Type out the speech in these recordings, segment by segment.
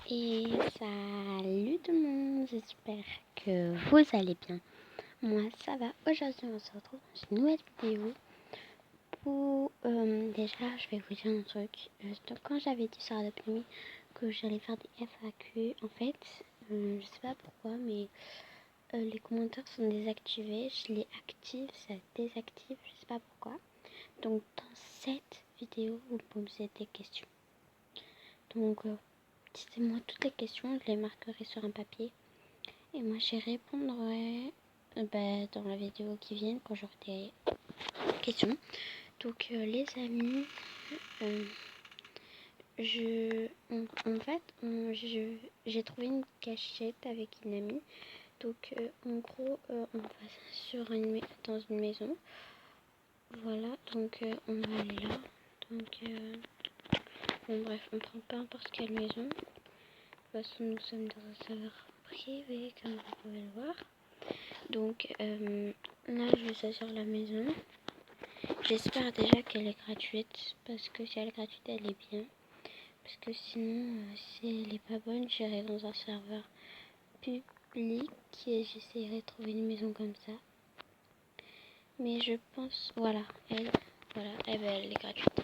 Et salut tout le monde, j'espère que vous allez bien. Moi ça va. Aujourd'hui on se retrouve dans une nouvelle vidéo où déjà je vais vous dire un truc. Donc quand j'avais dit sur Adoptami que j'allais faire des FAQ, en fait je sais pas pourquoi mais les commentaires sont désactivés. Je les active, ça désactive, je sais pas pourquoi. Donc dans cette vidéo vous pouvez me poser des questions. Donc dites-moi toutes les questions, je les marquerai sur un papier. Et moi j'y répondrai dans la vidéo qui vient quand j'aurai des questions. Donc les amis, j'ai trouvé une cachette avec une amie. Donc en gros on va dans une maison. Voilà, donc on va aller là. Donc bon bref, on prend peu importe quelle maison. De toute façon nous sommes dans un serveur privé comme vous pouvez le voir. Donc là je suis sur la maison. J'espère déjà qu'elle est gratuite, parce que si elle est gratuite elle est bien. Parce que sinon si elle est pas bonne, j'irai dans un serveur public et j'essaierai de trouver une maison comme ça. Mais je pense, voilà, elle est gratuite.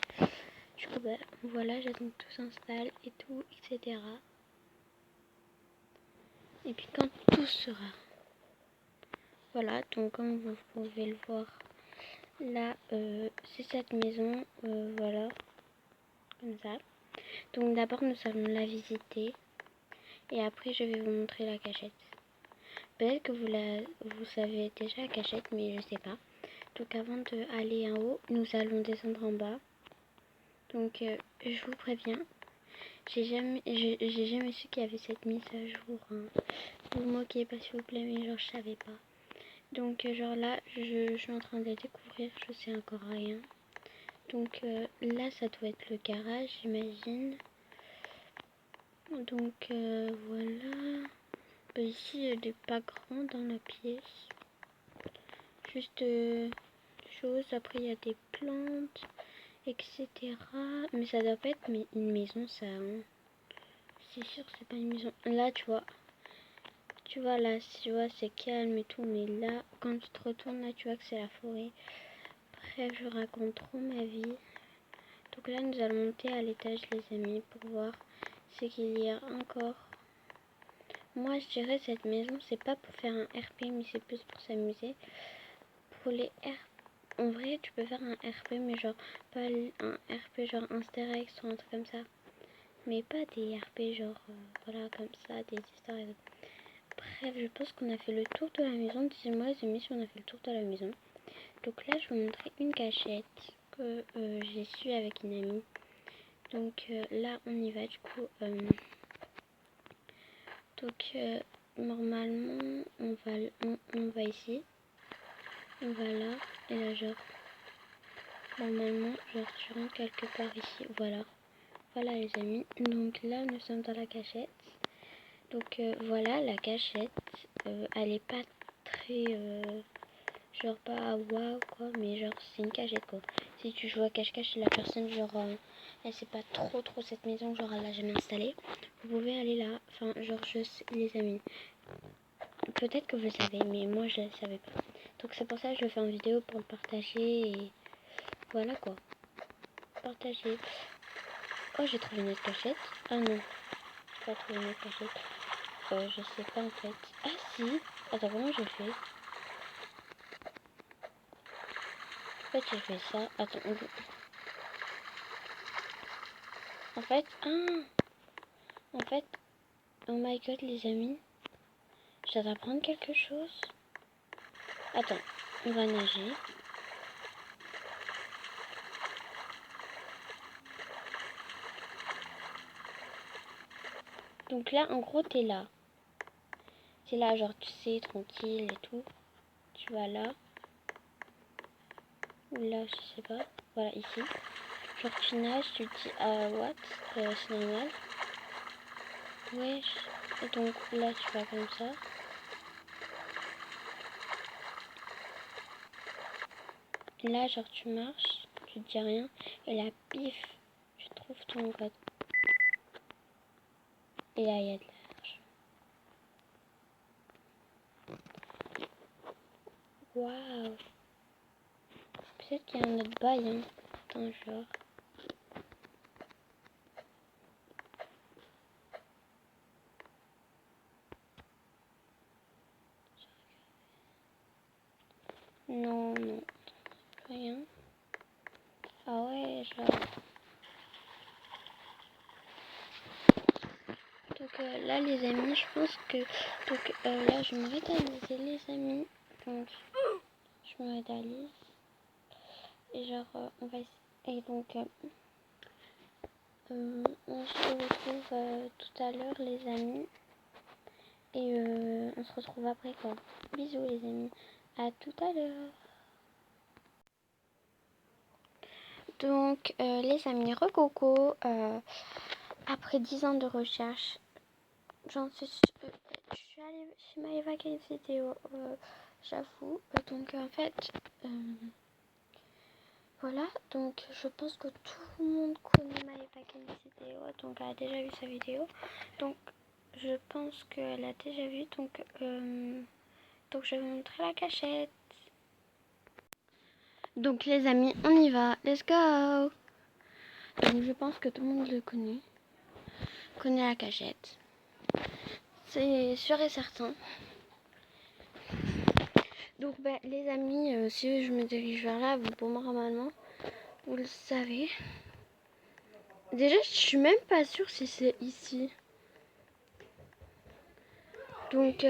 Du coup voilà, j'attends que tout s'installe et tout, etc. Et puis quand tout sera, voilà, donc comme vous pouvez le voir, là c'est cette maison, voilà, comme ça. Donc d'abord nous allons la visiter et après je vais vous montrer la cachette. Peut-être que vous savez déjà la cachette, mais je sais pas. Donc avant d'aller en haut, nous allons descendre en bas. Donc je vous préviens, j'ai jamais su qu'il y avait cette mise à jour. Hein. Vous moquez pas s'il vous plaît, mais genre je savais pas. Donc genre là, je suis en train de découvrir, je sais encore rien. Donc là, ça doit être le garage, j'imagine. Donc voilà. Ici, il n'est pas grand dans la pièce. Juste choses. Après, il y a des plantes, etc. Mais ça doit pas être une maison, ça. Hein. C'est sûr que c'est pas une maison. Là, tu vois là, tu vois, c'est calme et tout. Mais là, quand tu te retournes, là, tu vois que c'est la forêt. Bref, je raconte trop ma vie. Donc là, nous allons monter à l'étage, les amis, pour voir ce qu'il y a encore. Moi, je dirais cette maison, c'est pas pour faire un RP, mais c'est plus pour s'amuser. Pour les RP, en vrai, tu peux faire un RP, mais genre pas un RP genre Insterex ou un truc comme ça. Mais pas des RP genre, voilà, comme ça, des histoires. Bref, je pense qu'on a fait le tour de la maison. Dis-moi les amis si on a fait le tour de la maison. Donc là, je vais vous montrer une cachette que j'ai su avec une amie. Donc là, on y va du coup. Donc normalement, on va ici. On va là. Et là, genre, normalement, genre, tu rentres quelque part ici. Voilà. Voilà les amis. Donc là, nous sommes dans la cachette. Donc voilà, la cachette. Elle est pas très... genre pas waouh quoi, mais genre c'est une cachette quoi. Si tu joues à cache-cache et la personne genre elle sait pas trop cette maison, genre elle l'a jamais installée, vous pouvez aller là. Enfin genre je sais, les amis. Peut-être que vous savez, mais moi je ne savais pas. Donc c'est pour ça que je le fais en vidéo pour le partager et voilà quoi. Partager. Oh j'ai trouvé une autre cachette. Ah non, j'ai pas trouvé une autre cachette. Je sais pas en fait. Ah si. Attends comment j'ai fait? En fait j'ai fait ça. Attends. En fait, en fait, oh my god les amis, je dois apprendre quelque chose. Attends, on va nager. Donc là, en gros, t'es là. T'es là, genre, tu sais, tranquille et tout. Tu vas là. Ou là, je sais pas. Voilà, ici. Genre, tu nages, tu te dis, ah, what? C'est normal. Wesh. Et donc là, tu vas comme ça. Et là, genre, tu marches, tu te dis rien. Et là, pif, tu trouves ton code. Et là, il y a de l'argent. Waouh. Peut-être qu'il y a un autre bail, hein. Attends, genre. Non, non. Rien. Ah ouais, genre. Donc là, les amis, je pense que... Donc là, je me réalise, les amis. Donc, je me réalise. Et genre, on va... Et donc, on se retrouve tout à l'heure, les amis. Et on se retrouve après, quoi. Bisous, les amis. À tout à l'heure. Donc, les amis, recoco. Après 10 ans de recherche, je suis allée chez Maëva vidéo, j'avoue. Donc, en fait, voilà. Donc, je pense que tout le monde connaît Maëva vidéo. Donc, elle a déjà vu sa vidéo. Donc, je pense qu'elle a déjà vu. Donc, je vais vous montrer la cachette. Donc, les amis, on y va. Let's go! Donc, je pense que tout le monde le connaît. Connaît la cachette. C'est sûr et certain. Donc les amis, si je me dirige vers là, vous pour moi normalement, vous le savez. Déjà je suis même pas sûre si c'est ici. Donc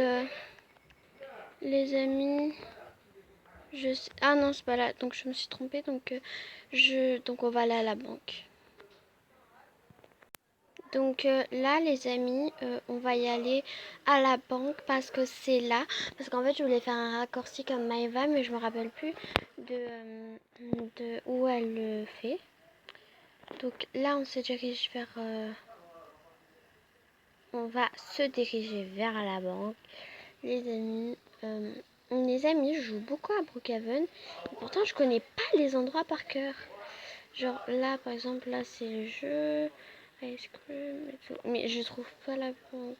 les amis, je sais... Ah non c'est pas là, donc je me suis trompée, donc donc on va aller à la banque. Donc là les amis, on va y aller à la banque parce que c'est là. Parce qu'en fait je voulais faire un raccourci comme Maëva mais je me rappelle plus de où elle le fait. Donc là on se dirige vers... on va se diriger vers la banque. Les amis, je joue beaucoup à Brookhaven. Et pourtant je connais pas les endroits par cœur. Genre là par exemple là c'est le jeu. Ice cream et tout. Mais je trouve pas la banque.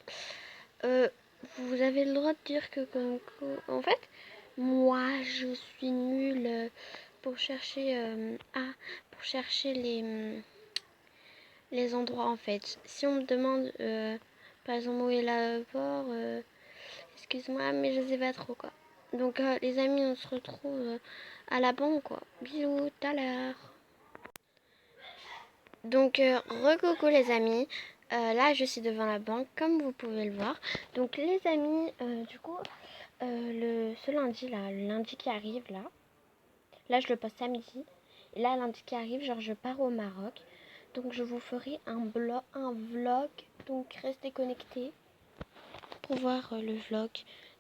Vous avez le droit de dire que comme en fait, moi je suis nulle pour chercher pour chercher les endroits en fait. Si on me demande par exemple où est l'aéroport, excuse-moi mais je sais pas trop quoi. Donc les amis on se retrouve à la banque quoi. Bisous, tout à l'heure. Donc recoco les amis. Là je suis devant la banque comme vous pouvez le voir. Donc les amis du coup ce lundi là, le lundi qui arrive là je le poste samedi. Et là lundi qui arrive genre je pars au Maroc. Donc je vous ferai un vlog. Donc restez connectés pour voir le vlog.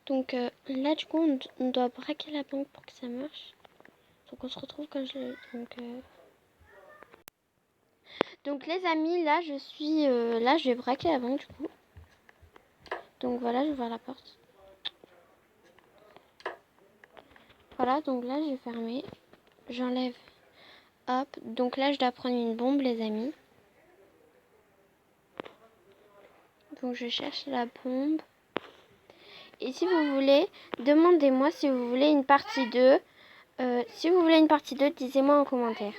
Donc là du coup on doit braquer la banque pour que ça marche. Donc on se retrouve quand je l'ai. Donc les amis là je suis là je vais braquer la banque du coup. Donc voilà je vais voir la porte. Voilà donc là j'ai fermé. J'enlève. Hop. Donc là je dois prendre une bombe les amis. Donc je cherche la bombe. Et si vous voulez, demandez-moi si vous voulez une partie 2. Si vous voulez une partie 2, dites-moi en commentaire.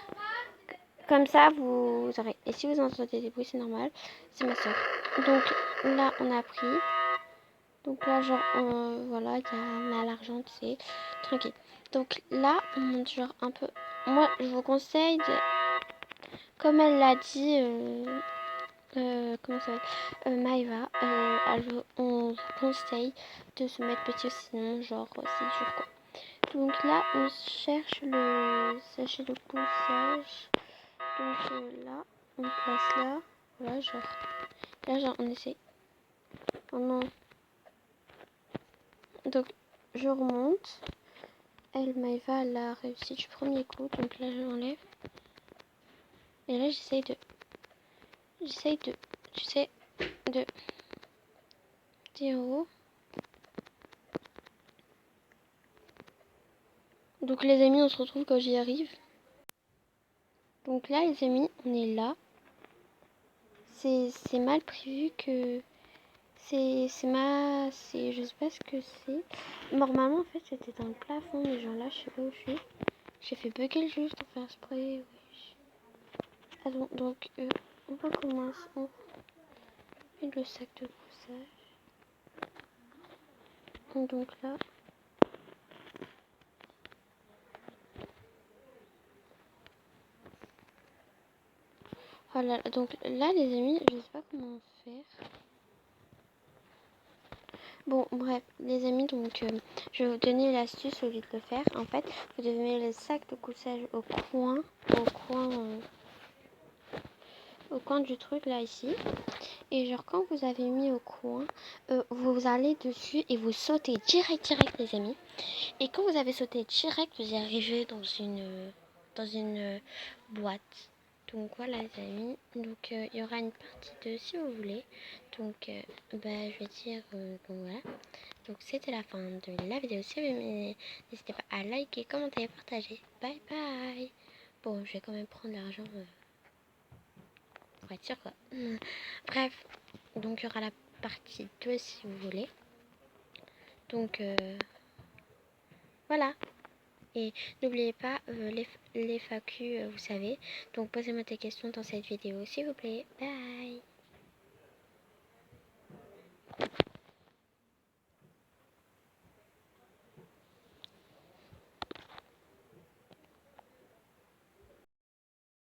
Comme ça, vous aurez. Et si vous entendez des bruits, c'est normal. C'est ma soeur. Donc là, on a pris. Donc là, genre, voilà, on a l'argent, tu sais. Tranquille. Donc là, on monte genre un peu. Moi, je vous conseille de... Comme elle l'a dit... comment ça va Maëva, on conseille de se mettre petit, sinon genre c'est dur quoi. Donc là on cherche le sachet de ponçage. Donc là on place là, voilà genre on essaie. Oh non. Donc je remonte. Elle Maëva elle a réussi du premier coup, donc là je l'enlève. Et là j'essaye de tu sais de dire où. Donc les amis, on se retrouve quand j'y arrive. Donc là les amis, on est là. C'est mal prévu que je sais pas ce que c'est. Normalement, en fait, c'était dans le plafond, mais genre là, je sais pas où je suis. J'ai fait bugger le jeu, je dois faire spray, wesh. Ah, donc on recommence. On met le sac de couchage. Donc là. Voilà, donc là, les amis, je sais pas comment faire. Bon, bref, les amis, donc je vais vous donner l'astuce au lieu de le faire. En fait, vous devez mettre le sac de couchage au coin du truc là ici. Et genre quand vous avez mis au coin, vous allez dessus et vous sautez direct les amis. Et quand vous avez sauté direct, vous arrivez dans une boîte. Donc voilà les amis, donc il y aura une partie 2 si vous voulez. Donc je vais dire, donc voilà. Donc c'était la fin de la vidéo. Si vous aimez, n'hésitez pas à liker, commenter et partager. Bye bye. Bon, je vais quand même prendre l'argent pour être sûr quoi. Bref, donc il y aura la partie 2 si vous voulez. Donc voilà. Et n'oubliez pas les FAQ, vous savez. Donc posez-moi tes questions dans cette vidéo s'il vous plaît. Bye.